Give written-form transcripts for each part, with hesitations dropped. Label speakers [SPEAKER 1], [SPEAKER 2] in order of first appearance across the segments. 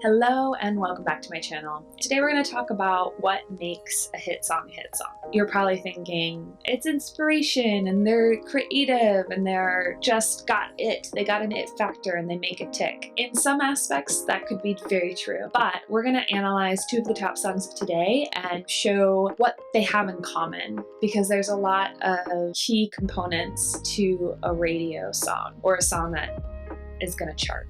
[SPEAKER 1] Hello and welcome back to my channel. Today we're going to talk about what makes a hit song a hit song. You're probably thinking it's inspiration and they're creative and they're just got it. They got an it factor and they make it tick. In some aspects that could be very true, but we're going to analyze two of the top songs of today and show what they have in common, because there's a lot of key components to a radio song or a song that is going to chart.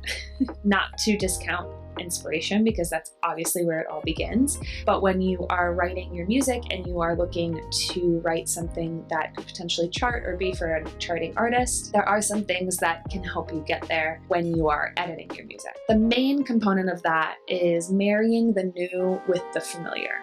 [SPEAKER 1] Not to discount inspiration, because that's obviously where it all begins. But when you are writing your music and you are looking to write something that could potentially chart or be for a charting artist, there are some things that can help you get there when you are editing your music. The main component of that is marrying the new with the familiar.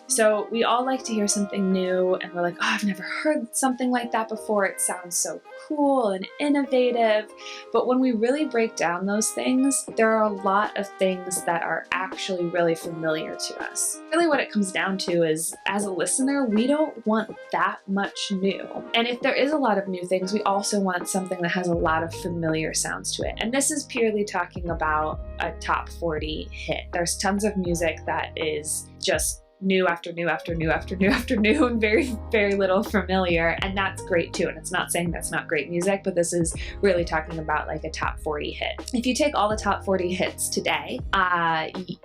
[SPEAKER 1] So we all like to hear something new and we're like, oh, I've never heard something like that before. It sounds so cool and innovative. But when we really break down those things, there are a lot of things that are actually really familiar to us. Really what it comes down to is, as a listener, we don't want that much new. And if there is a lot of new things, we also want something that has a lot of familiar sounds to it. And this is purely talking about a top 40 hit. There's tons of music that is just new after new after new after new after new and very, very little familiar. And that's great too. And it's not saying that's not great music, but this is really talking about like a top 40 hit. If you take all the top 40 hits today,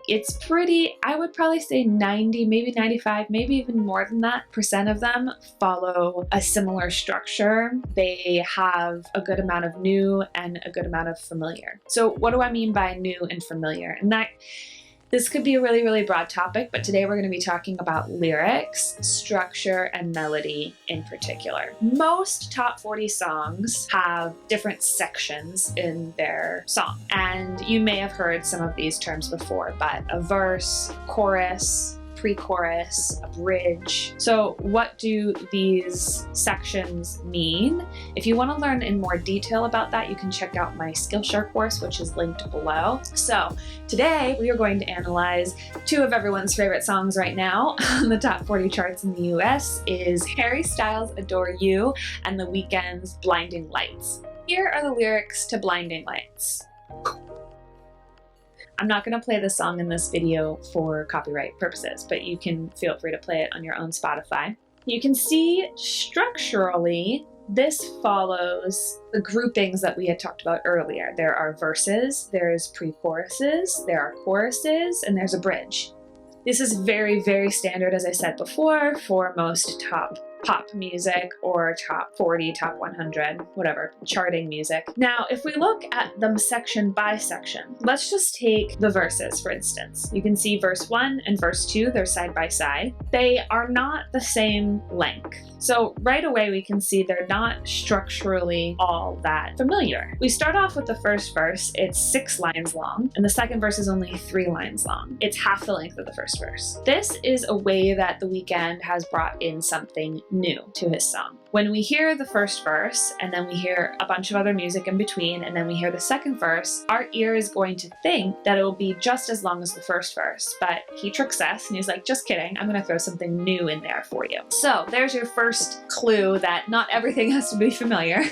[SPEAKER 1] it's pretty, I would probably say 90, maybe 95, maybe even more than that % of them follow a similar structure. They have a good amount of new and a good amount of familiar. So what do I mean by new and familiar? And this could be a really, really broad topic, but today we're going to be talking about lyrics, structure, and melody in particular. Most top 40 songs have different sections in their song, and you may have heard some of these terms before, but a verse, chorus, pre-chorus, a bridge. So what do these sections mean? If you want to learn in more detail about that, you can check out my Skillshare course, which is linked below. So today we are going to analyze two of everyone's favorite songs right now on the top 40 charts in the US is Harry Styles' Adore You and The Weeknd's Blinding Lights. Here are the lyrics to Blinding Lights. I'm not going to play the song in this video for copyright purposes, but you can feel free to play it on your own Spotify. You can see structurally, this follows the groupings that we had talked about earlier. There are verses, there's pre-choruses, there are choruses, and there's a bridge. This is very, very standard, as I said before, for most top pop music or top 40, top 100, whatever, charting music. Now, if we look at them section by section, let's just take the verses, for instance. You can see verse 1 and verse 2, they're side by side. They are not the same length. So right away we can see they're not structurally all that familiar. We start off with the first verse, it's 6 lines long, and the second verse is only 3 lines long. It's half the length of the first verse. This is a way that The Weeknd has brought in something new to his song. When we hear the first verse and then we hear a bunch of other music in between and then we hear the second verse, our ear is going to think that it will be just as long as the first verse, but he tricks us and he's like, just kidding, I'm going to throw something new in there for you. So there's your first clue that not everything has to be familiar.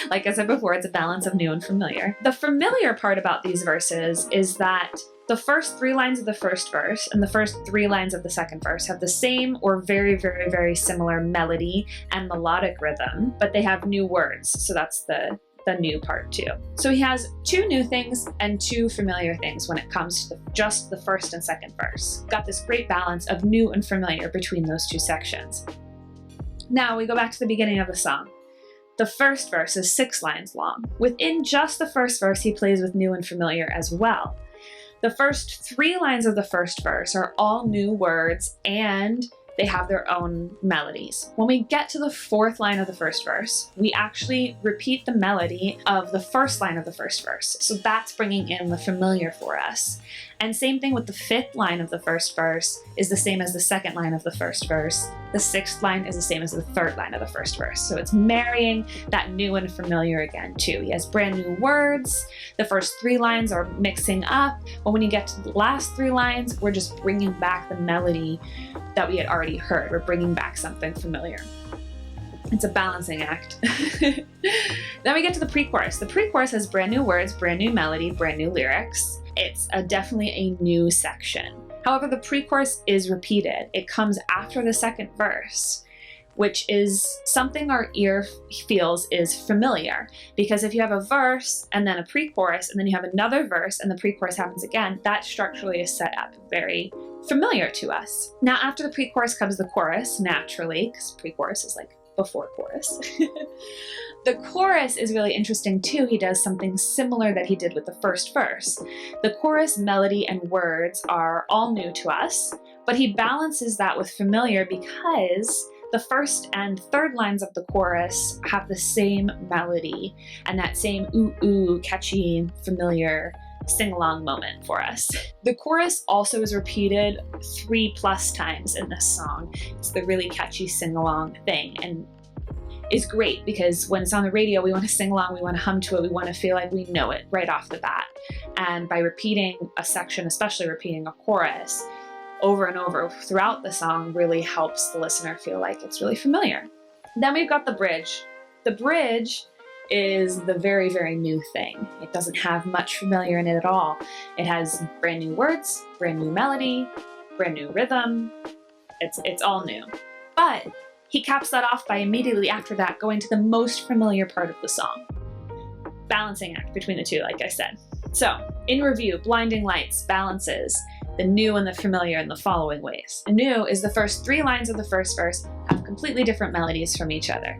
[SPEAKER 1] Like I said before, it's a balance of new and familiar. The familiar part about these verses is that the first 3 lines of the first verse and the first 3 lines of the second verse have the same or very, very, very similar melody and melodic rhythm, but they have new words. So that's the new part too. So he has 2 new things and 2 familiar things when it comes to just the first and second verse. Got this great balance of new and familiar between those 2 sections. Now we go back to the beginning of the song. The first verse is 6 lines long. Within just the first verse, he plays with new and familiar as well. The first 3 lines of the first verse are all new words and they have their own melodies. When we get to the 4th line of the first verse, we actually repeat the melody of the first line of the first verse. So that's bringing in the familiar for us. And same thing with the 5th line of the first verse is the same as the 2nd line of the first verse. The 6th line is the same as the 3rd line of the first verse. So it's marrying that new and familiar again too. He has brand new words. The first 3 lines are mixing up, but when you get to the last 3 lines, we're just bringing back the melody that we had already heard. We're bringing back something familiar. It's a balancing act. Then we get to the pre-chorus. The pre-chorus has brand new words, brand new melody, brand new lyrics. It's definitely a new section. However, the pre-chorus is repeated. It comes after the second verse, which is something our ear feels is familiar. Because if you have a verse and then a pre-chorus and then you have another verse and the pre-chorus happens again, that structurally is set up very familiar to us. Now, after the pre-chorus comes the chorus, naturally, because pre-chorus is like before chorus. The chorus is really interesting too. He does something similar that he did with the first verse. The chorus melody and words are all new to us, but he balances that with familiar because the first and third lines of the chorus have the same melody and that same ooh ooh catchy familiar sing-along moment for us. The chorus also is repeated 3+ times in this song. It's the really catchy sing-along thing and is great because when it's on the radio, we want to sing along, we want to hum to it, we want to feel like we know it right off the bat. And by repeating a section, especially repeating a chorus over and over throughout the song, really helps the listener feel like it's really familiar. Then we've got the bridge. The bridge is the very, very new thing. It doesn't have much familiar in it at all. It has brand new words, brand new melody, brand new rhythm. It's all new. But he caps that off by immediately after that going to the most familiar part of the song. Balancing act between the two, like I said. So, in review, Blinding Lights balances the new and the familiar in the following ways. The new is the first 3 lines of the first verse have completely different melodies from each other.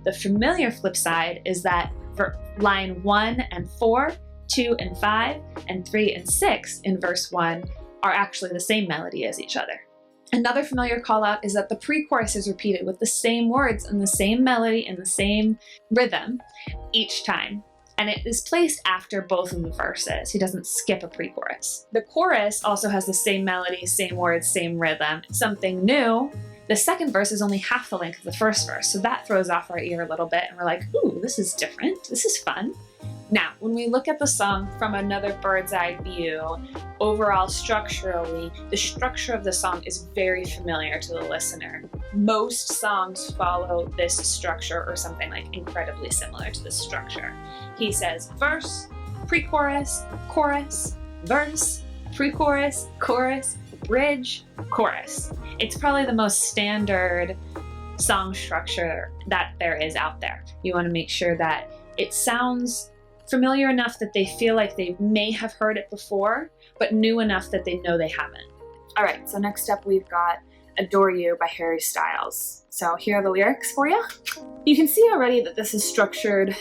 [SPEAKER 1] The familiar flip side is that for line 1 and 4, 2 and 5, and 3 and 6 in verse 1 are actually the same melody as each other. Another familiar call out is that the pre-chorus is repeated with the same words and the same melody and the same rhythm each time. And it is placed after both of the verses. He doesn't skip a pre-chorus. The chorus also has the same melody, same words, same rhythm. Something new, the second verse is only half the length of the first verse, so that throws off our ear a little bit, and we're like, ooh, this is different, this is fun. Now, when we look at the song from another bird's eye view, overall structurally, the structure of the song is very familiar to the listener. Most songs follow this structure or something like incredibly similar to this structure. He says verse, pre-chorus, chorus, verse, pre-chorus, chorus, bridge, chorus. It's probably the most standard song structure that there is out there. You want to make sure that it sounds familiar enough that they feel like they may have heard it before, but new enough that they know they haven't. All right, so next up we've got Adore You by Harry Styles. So here are the lyrics for you. You can see already that this is structured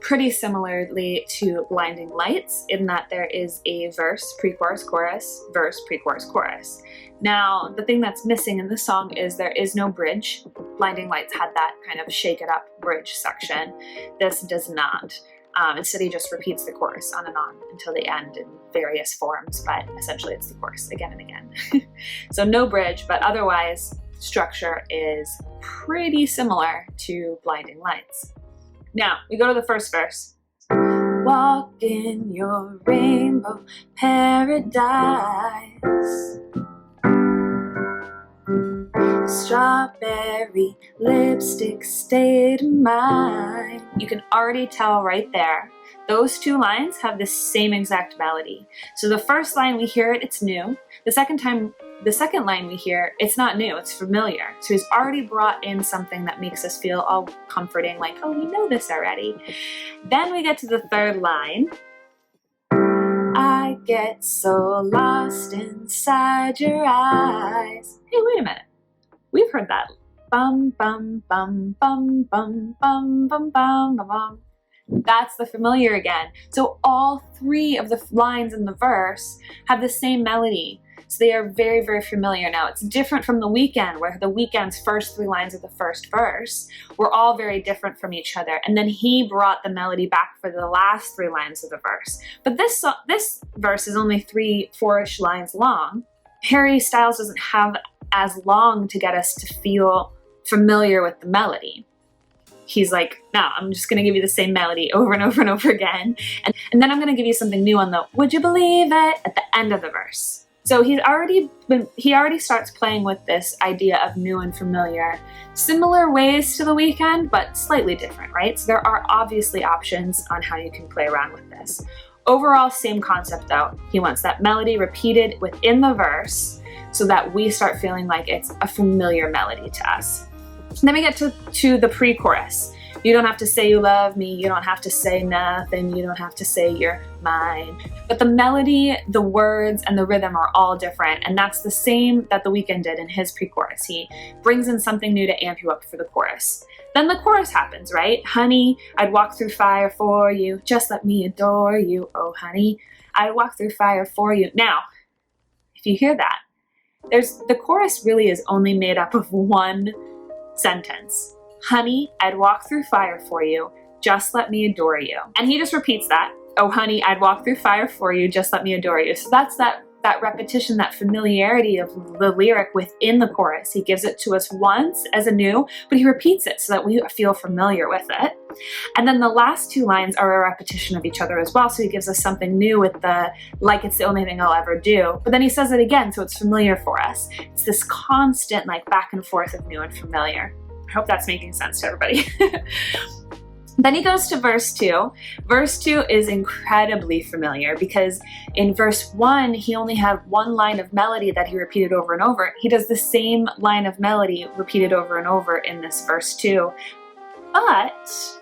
[SPEAKER 1] pretty similarly to Blinding Lights in that there is a verse, pre-chorus, chorus, verse, pre-chorus, chorus. Now, the thing that's missing in this song is there is no bridge. Blinding Lights had that kind of shake it up bridge section. This does not. Instead, he just repeats the chorus on and on until the end in various forms, but essentially it's the chorus again and again. So no bridge, but otherwise, structure is pretty similar to Blinding Lights. Now, we go to the first verse. Walk in your rainbow paradise. Strawberry lipstick state of mind. You can already tell right there, those 2 lines have the same exact melody. So the first line we hear it, it's new. The second line we hear, it's not new, it's familiar. So he's already brought in something that makes us feel all comforting, like, oh, we know this already. Then we get to the third line. I get so lost inside your eyes. Hey, wait a minute. We've heard that. Bum, bum, bum, bum, bum, bum, bum, bum, bum, bum. That's the familiar again. So all 3 of the lines in the verse have the same melody. So they are very, very familiar. Now, it's different from The Weeknd, where The Weeknd's first 3 lines of the first verse were all very different from each other. And then he brought the melody back for the last 3 lines of the verse. But this verse is only 3-4-ish lines long. Harry Styles doesn't have as long to get us to feel familiar with the melody. He's like, no, I'm just going to give you the same melody over and over and over again. And then I'm going to give you something new on the would you believe it at the end of the verse. So he already starts playing with this idea of new and familiar. Similar ways to The Weeknd, but slightly different, right? So there are obviously options on how you can play around with this. Overall, same concept though. He wants that melody repeated within the verse so that we start feeling like it's a familiar melody to us. Then we get to the pre-chorus. You don't have to say you love me, you don't have to say nothing, you don't have to say you're mine. But the melody, the words, and the rhythm are all different, and that's the same that The Weeknd did in his pre-chorus. He brings in something new to amp you up for the chorus. Then the chorus happens, right? Honey, I'd walk through fire for you, just let me adore you. Oh honey, I'd walk through fire for you. Now, if you hear that, the chorus really is only made up of one sentence. Honey, I'd walk through fire for you, just let me adore you. And he just repeats that. Oh honey, I'd walk through fire for you, just let me adore you. So that's that repetition, that familiarity of the lyric within the chorus. He gives it to us once as a new, but he repeats it so that we feel familiar with it. And then the last two lines are a repetition of each other as well. So he gives us something new with the, like it's the only thing I'll ever do. But then he says it again, so it's familiar for us. It's this constant like back and forth of new and familiar. I hope that's making sense to everybody. Then he goes to verse 2. Verse 2 is incredibly familiar because in verse 1, he only had one line of melody that he repeated over and over. He does the same line of melody repeated over and over in this verse 2, but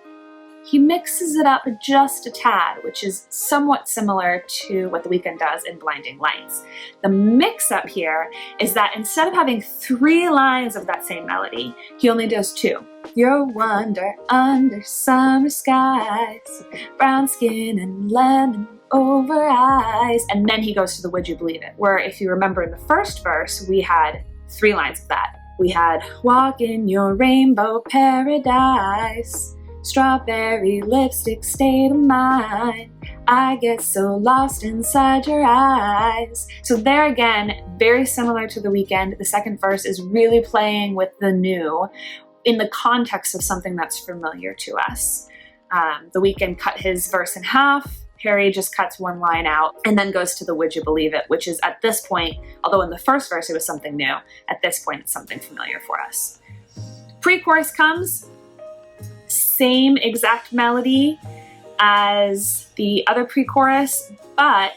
[SPEAKER 1] he mixes it up just a tad, which is somewhat similar to what The Weeknd does in Blinding Lights. The mix-up here is that instead of having 3 lines of that same melody, he only does 2. You're wonder under summer skies, brown skin and lemon over eyes. And then he goes to the Would You Believe It, where if you remember in the first verse, we had 3 lines of that. We had walk in your rainbow paradise, strawberry lipstick state of mind, I get so lost inside your eyes. So there again, very similar to The Weeknd, the second verse is really playing with the new in the context of something that's familiar to us. The Weeknd cut his verse in half, Harry just cuts one line out and then goes to the Would You Believe It, which is at this point, although in the first verse it was something new, at this point it's something familiar for us. Pre-chorus comes, same exact melody as the other pre-chorus, but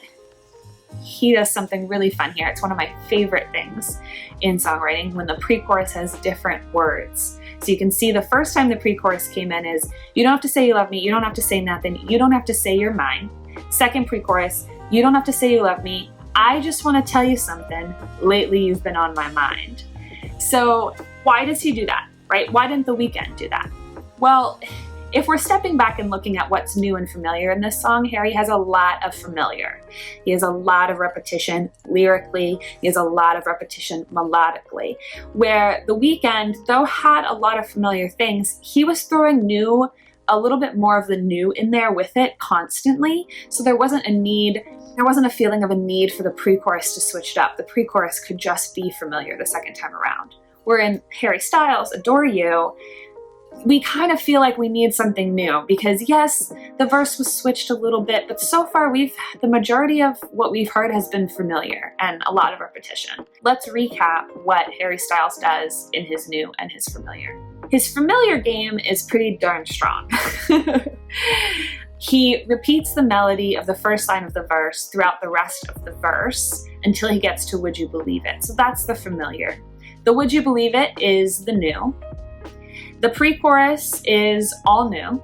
[SPEAKER 1] he does something really fun here. It's one of my favorite things in songwriting when the pre-chorus has different words. So you can see the first time the pre-chorus came in is, you don't have to say you love me, you don't have to say nothing, you don't have to say you're mine. Second pre-chorus, you don't have to say you love me, I just want to tell you something, lately you've been on my mind. So why does he do that, right? Why didn't The Weeknd do that? Well, if we're stepping back and looking at what's new and familiar in this song, Harry has a lot of familiar. He has a lot of repetition lyrically, he has a lot of repetition melodically, where The Weeknd, though had a lot of familiar things, he was throwing new, a little bit more of the new in there with it constantly, so there wasn't a feeling of a need for the pre-chorus to switch it up. The pre-chorus could just be familiar the second time around. Where in Harry Styles' Adore You, we kind of feel like we need something new because yes, the verse was switched a little bit, but so far the majority of what we've heard has been familiar and a lot of repetition. Let's recap what Harry Styles does in his new and his familiar. His familiar game is pretty darn strong. He repeats the melody of the first line of the verse throughout the rest of the verse until he gets to Would You Believe It? So that's the familiar. The Would You Believe It is the new. The pre-chorus is all new.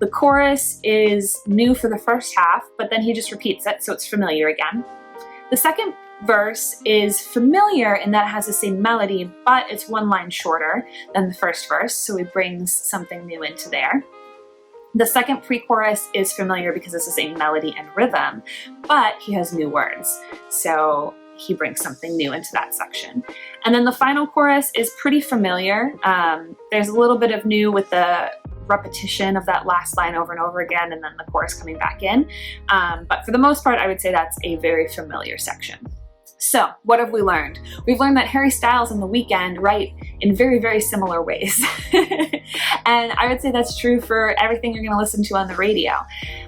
[SPEAKER 1] The chorus is new for the first half, but then he just repeats it, so it's familiar again. The second verse is familiar in that it has the same melody, but it's one line shorter than the first verse, so he brings something new into there. The second pre-chorus is familiar because it's the same melody and rhythm, but he has new words, so he brings something new into that section. And then the final chorus is pretty familiar. There's a little bit of new with the repetition of that last line over and over again, and then the chorus coming back in. But for the most part, I would say that's a very familiar section. So what have we learned? We've learned that Harry Styles and The Weeknd write in very, very similar ways. And I would say that's true for everything you're going to listen to on the radio.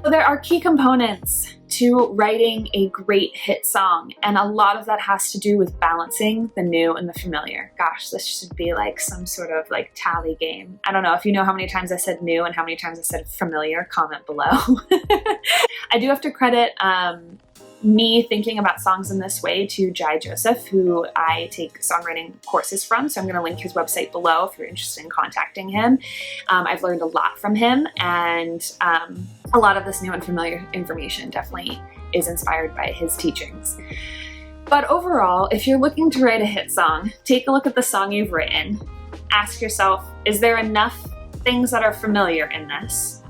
[SPEAKER 1] So there are key components to writing a great hit song, and a lot of that has to do with balancing the new and the familiar. Gosh, this should be like some sort of like tally game. I don't know if you know how many times I said new and how many times I said familiar, comment below. I do have to credit me thinking about songs in this way to Jai Joseph, who I take songwriting courses from. So I'm going to link his website below if you're interested in contacting him. I've learned a lot from him, and a lot of this new and familiar information definitely is inspired by his teachings. But overall, if you're looking to write a hit song, take a look at the song you've written. Ask yourself, is there enough things that are familiar in this?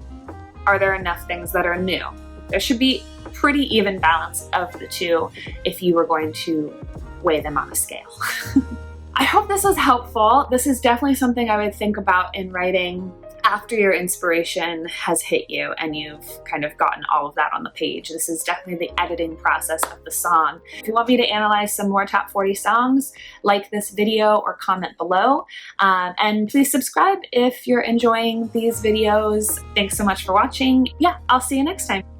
[SPEAKER 1] Are there enough things that are new? There should be pretty even balance of the two if you were going to weigh them on a scale. I hope this was helpful. This is definitely something I would think about in writing after your inspiration has hit you and you've kind of gotten all of that on the page. This is definitely the editing process of the song. If you want me to analyze some more top 40 songs, like this video or comment below. And please subscribe if you're enjoying these videos. Thanks so much for watching. Yeah, I'll see you next time.